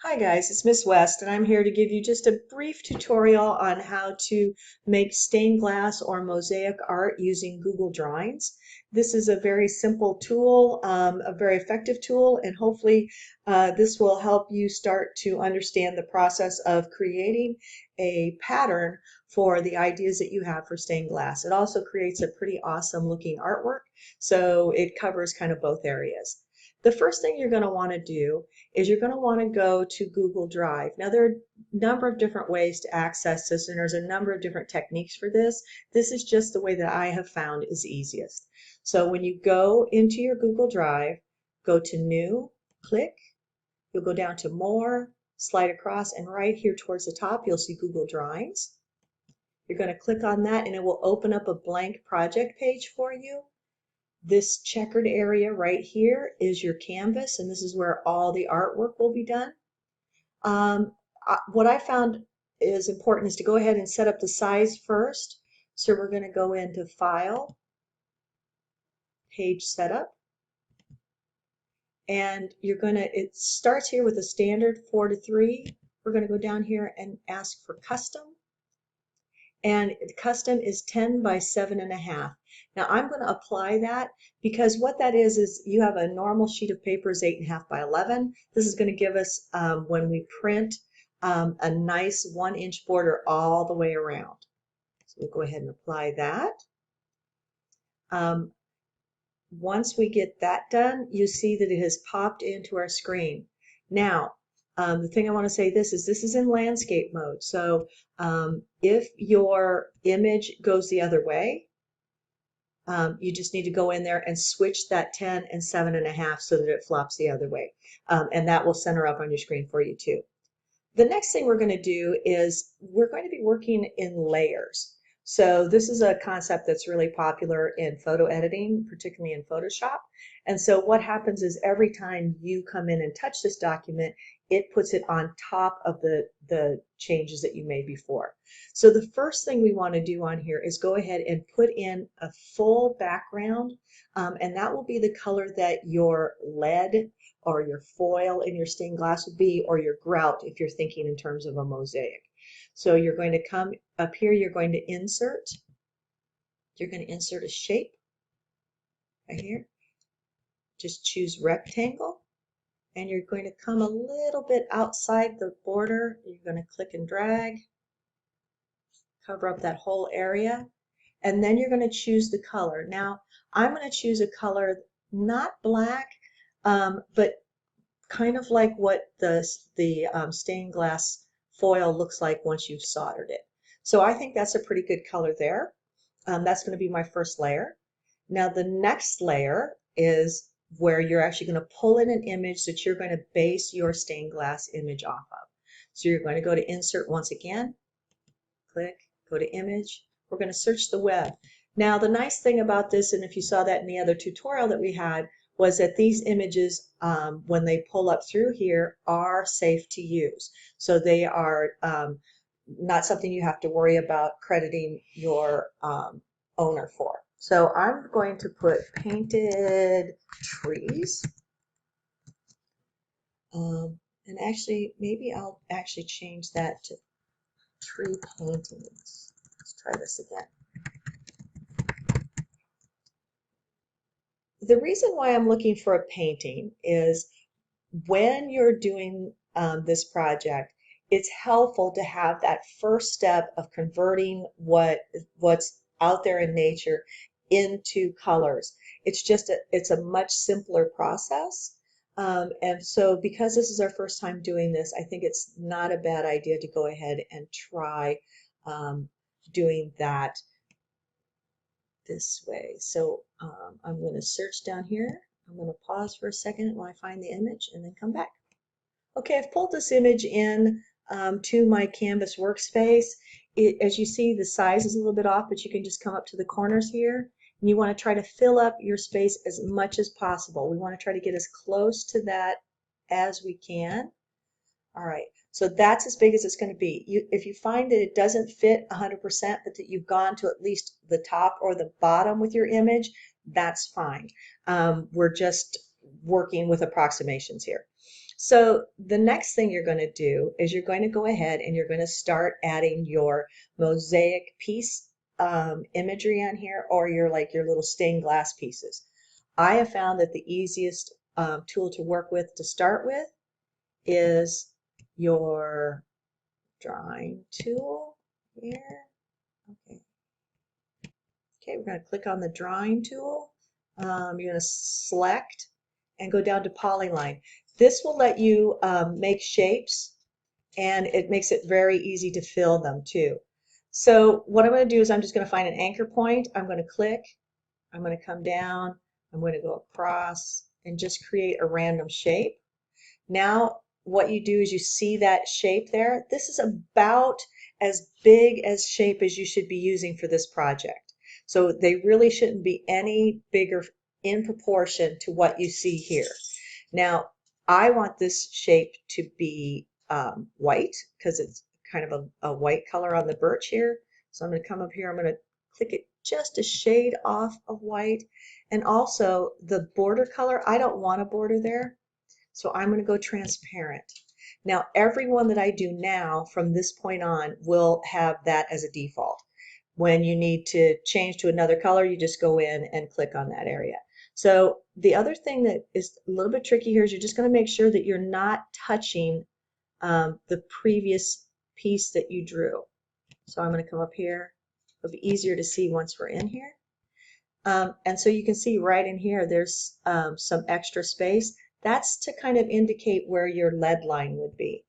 Hi guys, it's Miss West and I'm here to give you just a brief tutorial on how to make stained glass or mosaic art using Google Drawings. This is a very simple tool, a very effective tool, and hopefully this will help you start to understand the process of creating a pattern for the ideas that you have for stained glass. It also creates a pretty awesome looking artwork, so it covers kind of both areas. The first thing you're going to want to do is you're going to want to go to Google Drive. Now, there are a number of different ways to access this, and there's a number of different techniques for this. This is just the way that I have found is easiest. So when you go into your Google Drive, go to New, click, you'll go down to More, slide across, and right here towards the top, you'll see Google Drawings. You're going to click on that, and it will open up a blank project page for you. This checkered area right here is your canvas, and this is where all the artwork will be done. What I found is important is to go ahead and set up the size first. So we're going to go into File, Page Setup, and it starts here with a standard 4:3. We're going to go down here and ask for Custom, and custom is 10 by 7.5. Now I'm going to apply that because what that is you have a normal sheet of paper is 8.5 by 11. This is going to give us, when we print, a nice 1-inch border all the way around. So we'll go ahead and apply that. Once we get that done, you see that it has popped into our screen. Now, the thing I want to say this is in landscape mode. So if your image goes the other way, you just need to go in there and switch that 10 and 7.5 so that it flops the other way. And that will center up on your screen for you too. The next thing we're going to do is we're going to be working in layers. So this is a concept that's really popular in photo editing, particularly in Photoshop. And so what happens is every time you come in and touch this document, it puts it on top of the changes that you made before. So the first thing we want to do on here is go ahead and put in a full background, and that will be the color that your lead or your foil in your stained glass would be, or your grout if you're thinking in terms of a mosaic. So you're going to come up here, you're going to insert a shape right here. Just choose rectangle, and you're going to come a little bit outside the border. You're going to click and drag, cover up that whole area, and then you're going to choose the color. Now, I'm going to choose a color not black, but kind of like what the stained glass foil looks like once you've soldered it. So I think that's a pretty good color there. That's going to be my first layer. Now the next layer is where you're actually going to pull in an image that you're going to base your stained glass image off of. So you're going to go to Insert once again, click, go to Image. We're going to search the web. Now the nice thing about this, and if you saw that in the other tutorial that we had, was that these images, when they pull up through here, are safe to use. So they are not something you have to worry about crediting your owner for. So I'm going to put painted trees. And actually, maybe I'll actually change that to tree paintings. Let's try this again. The reason why I'm looking for a painting is when you're doing this project, it's helpful to have that first step of converting what's out there in nature into colors. It's a much simpler process. And so because this is our first time doing this, I think it's not a bad idea to go ahead and try doing that this way. So I'm going to search down here. I'm going to pause for a second while I find the image and then come back. Okay, I've pulled this image in to my canvas workspace. As you see, the size is a little bit off, but you can just come up to the corners here. And you want to try to fill up your space as much as possible. We want to try to get as close to that as we can. All right, so that's as big as it's going to be. If you find that it doesn't fit 100%, but that you've gone to at least the top or the bottom with your image, that's fine. We're just working with approximations here. So the next thing you're going to do is you're going to go ahead and you're going to start adding your mosaic piece imagery on here, or your little stained glass pieces. I have found that the easiest tool to work with to start with is your drawing tool here. Okay. Okay, we're going to click on the drawing tool. You're going to select and go down to polyline. This will let you make shapes, and it makes it very easy to fill them too. So what I'm going to do is I'm just going to find an anchor point. I'm going to click. I'm going to come down. I'm going to go across and just create a random shape. Now what you do is you see that shape there. This is about as big as shape as you should be using for this project. So they really shouldn't be any bigger in proportion to what you see here. Now I want this shape to be white because it's kind of a white color on the birch here. So I'm going to come up here, I'm going to click it just a shade off of white. And also the border color, I don't want a border there. So I'm going to go transparent. Now, every one that I do now from this point on will have that as a default. When you need to change to another color, you just go in and click on that area. So the other thing that is a little bit tricky here is you're just going to make sure that you're not touching the previous piece that you drew. So I'm going to come up here. It'll be easier to see once we're in here. And so you can see right in here, there's some extra space. That's to kind of indicate where your lead line would be.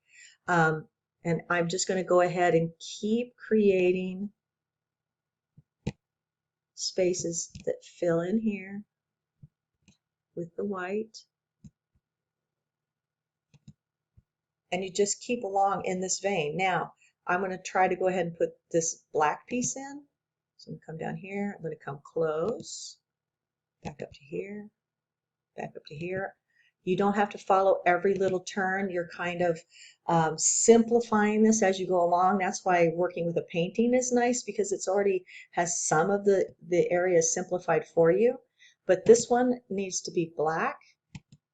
And I'm just going to go ahead and keep creating spaces that fill in here with the white. And you just keep along in this vein. Now, I'm going to try to go ahead and put this black piece in. So I'm going to come down here. I'm going to come close, back up to here, back up to here. You don't have to follow every little turn. You're kind of simplifying this as you go along. That's why working with a painting is nice, because it's already has some of the areas simplified for you. But this one needs to be black.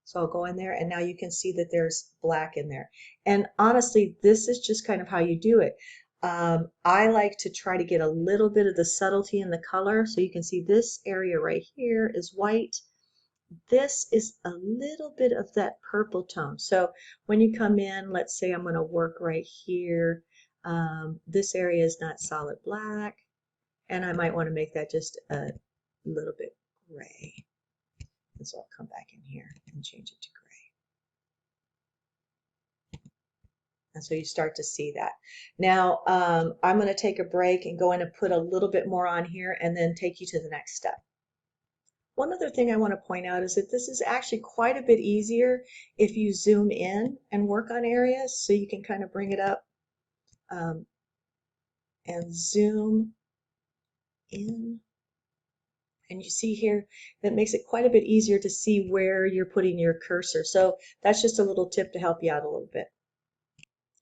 So I'll go in there, and now you can see that there's black in there. And honestly, this is just kind of how you do it. I like to try to get a little bit of the subtlety in the color. So you can see this area right here is white. This is a little bit of that purple tone. So when you come in, let's say I'm going to work right here. This area is not solid black, and I might want to make that just a little bit gray. And so I'll come back in here and change it to gray. And so you start to see that. Now I'm going to take a break and go in and put a little bit more on here and then take you to the next step. One other thing I want to point out is that this is actually quite a bit easier if you zoom in and work on areas. So you can kind of bring it up and zoom in. And you see here, that makes it quite a bit easier to see where you're putting your cursor. So that's just a little tip to help you out a little bit.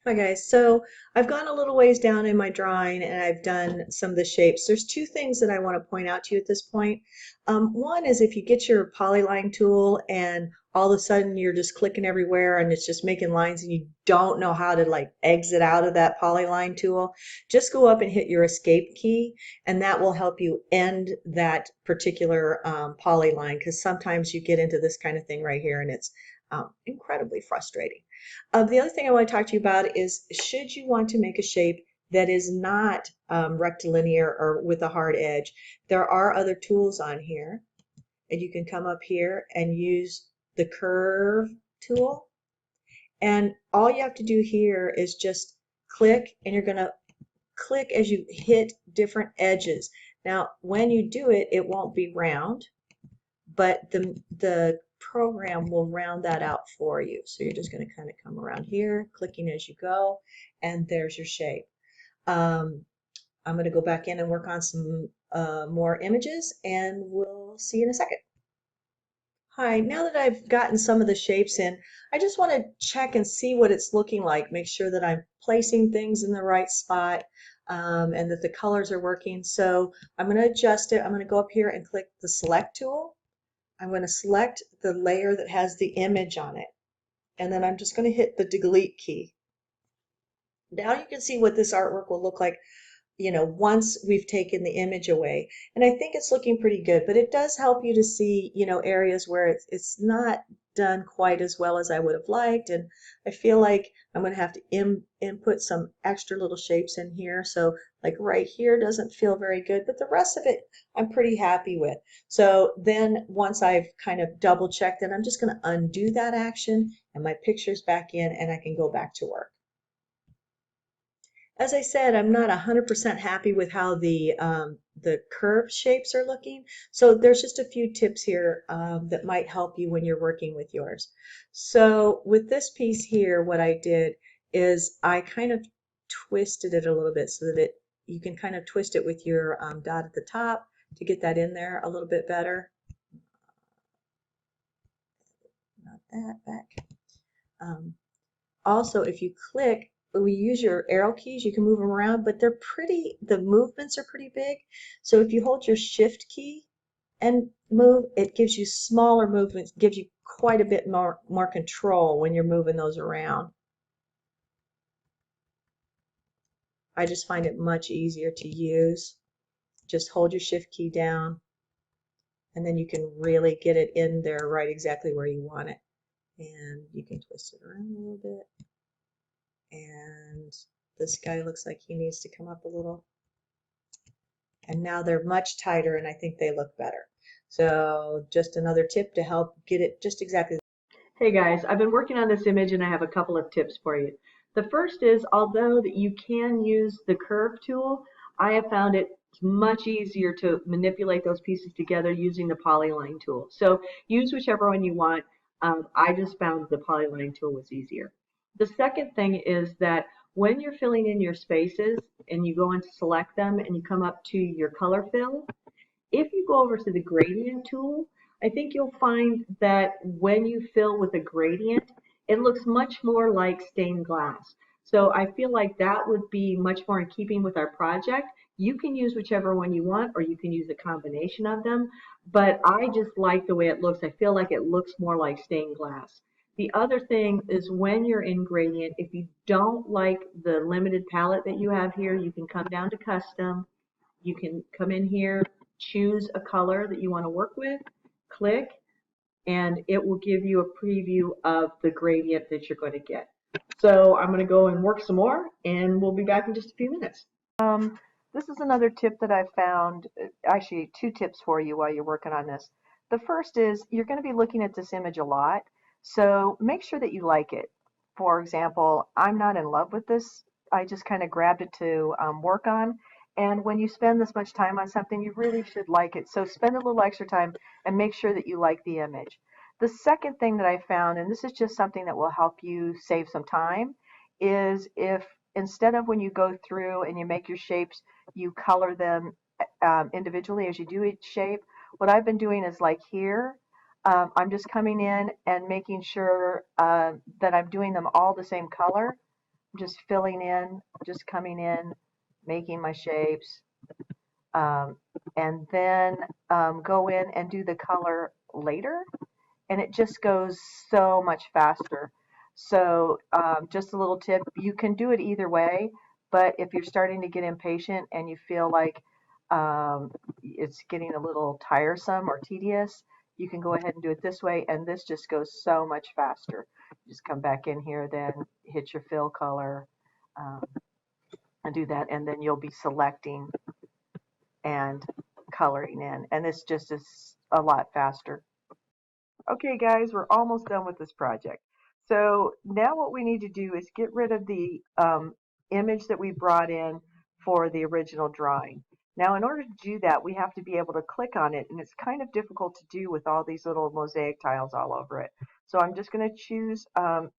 Hi guys, so I've gone a little ways down in my drawing and I've done some of the shapes. There's two things that I want to point out to you at this point. One is if you get your polyline tool and all of a sudden you're just clicking everywhere and it's just making lines and you don't know how to like exit out of that polyline tool, just go up and hit your escape key, and that will help you end that particular polyline, because sometimes you get into this kind of thing right here and it's incredibly frustrating. The other thing I want to talk to you about is, should you want to make a shape that is not rectilinear or with a hard edge, there are other tools on here, and you can come up here and use the curve tool. And all you have to do here is just click, and you're going to click as you hit different edges. Now, when you do it, it won't be round, but the program will round that out for you. So you're just going to kind of come around here, clicking as you go, and there's your shape. I'm going to go back in and work on some more images, and we'll see you in a second. Hi, now that I've gotten some of the shapes in, I just want to check and see what it's looking like, make sure that I'm placing things in the right spot, and that the colors are working. So I'm going to adjust it. I'm going to go up here and click the select tool. I'm going to select the layer that has the image on it. and then I'm just going to hit the delete key. Now you can see what this artwork will look like, once we've taken the image away. And I think it's looking pretty good, but it does help you to see, areas where it's not done quite as well as I would have liked. And I feel like I'm going to have to input some extra little shapes in here. So like right here doesn't feel very good, but the rest of it I'm pretty happy with. So then once I've kind of double checked it, I'm just going to undo that action and my picture's back in and I can go back to work. As I said, I'm not 100% happy with how the curve shapes are looking. So there's just a few tips here that might help you when you're working with yours. So with this piece here, what I did is I kind of twisted it a little bit so that you can kind of twist it with your dot at the top to get that in there a little bit better. Not that back. Also, if you click, we use your arrow keys, you can move them around, but the movements are pretty big. So if you hold your shift key and move, it gives you smaller movements, gives you quite a bit more control when you're moving those around. I just find it much easier to use. Just hold your shift key down and then you can really get it in there right exactly where you want it. And you can twist it around a little bit. And this guy looks like he needs to come up a little. And now they're much tighter and I think they look better. So just another tip to help get it just exactly. Hey guys, I've been working on this image and I have a couple of tips for you. The first is, although that you can use the curve tool, I have found it much easier to manipulate those pieces together using the polyline tool. So use whichever one you want. I just found the polyline tool was easier. The second thing is that when you're filling in your spaces and you go into select them and you come up to your color fill, if you go over to the gradient tool, I think you'll find that when you fill with a gradient, it looks much more like stained glass. So I feel like that would be much more in keeping with our project. You can use whichever one you want, or you can use a combination of them, but I just like the way it looks. I feel like it looks more like stained glass. The other thing is when you're in gradient, if you don't like the limited palette that you have here, you can come down to custom. You can come in here, choose a color that you want to work with, click, and it will give you a preview of the gradient that you're going to get. So I'm going to go and work some more, and we'll be back in just a few minutes. This is another tip that I've found, actually two tips for you while you're working on this. The first is you're going to be looking at this image a lot, so make sure that you like it. For example, I'm not in love with this. I just kind of grabbed it to work on. And when you spend this much time on something, you really should like it. So spend a little extra time and make sure that you like the image. The second thing that I found, and this is just something that will help you save some time, is if instead of when you go through and you make your shapes, you color them individually as you do each shape. What I've been doing is like here, I'm just coming in and making sure that I'm doing them all the same color. I'm just filling in, just coming in, making my shapes, um, and then go in and do the color later. And it just goes so much faster. So just a little tip, you can do it either way, but if you're starting to get impatient and you feel like it's getting a little tiresome or tedious, you can go ahead and do it this way, and this just goes so much faster. Just come back in here, then hit your fill color, um, and do that, and then you'll be selecting and coloring in, and this just is a lot faster. Okay, guys, we're almost done with this project. So now what we need to do is get rid of the image that we brought in for the original drawing. Now, in order to do that, we have to be able to click on it, and it's kind of difficult to do with all these little mosaic tiles all over it. So I'm just going to choose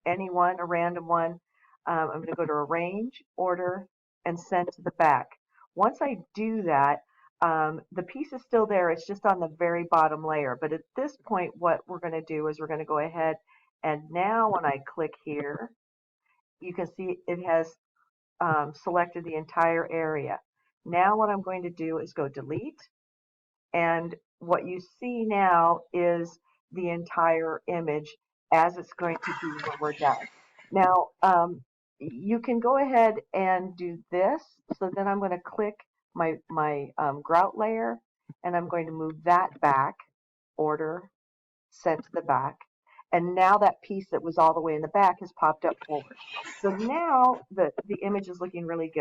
any one, a random one. I'm going to go to Arrange, Order, and Send to the back. Once I do that, the piece is still there, it's just on the very bottom layer. But at this point, what we're going to do is we're going to go ahead, and now when I click here, you can see it has selected the entire area. Now what I'm going to do is go delete, and what you see now is the entire image as it's going to be when we're done. Now, you can go ahead and do this. So then I'm going to click my grout layer, and I'm going to move that back, order, sent to the back. And now that piece that was all the way in the back has popped up forward. So now the image is looking really good.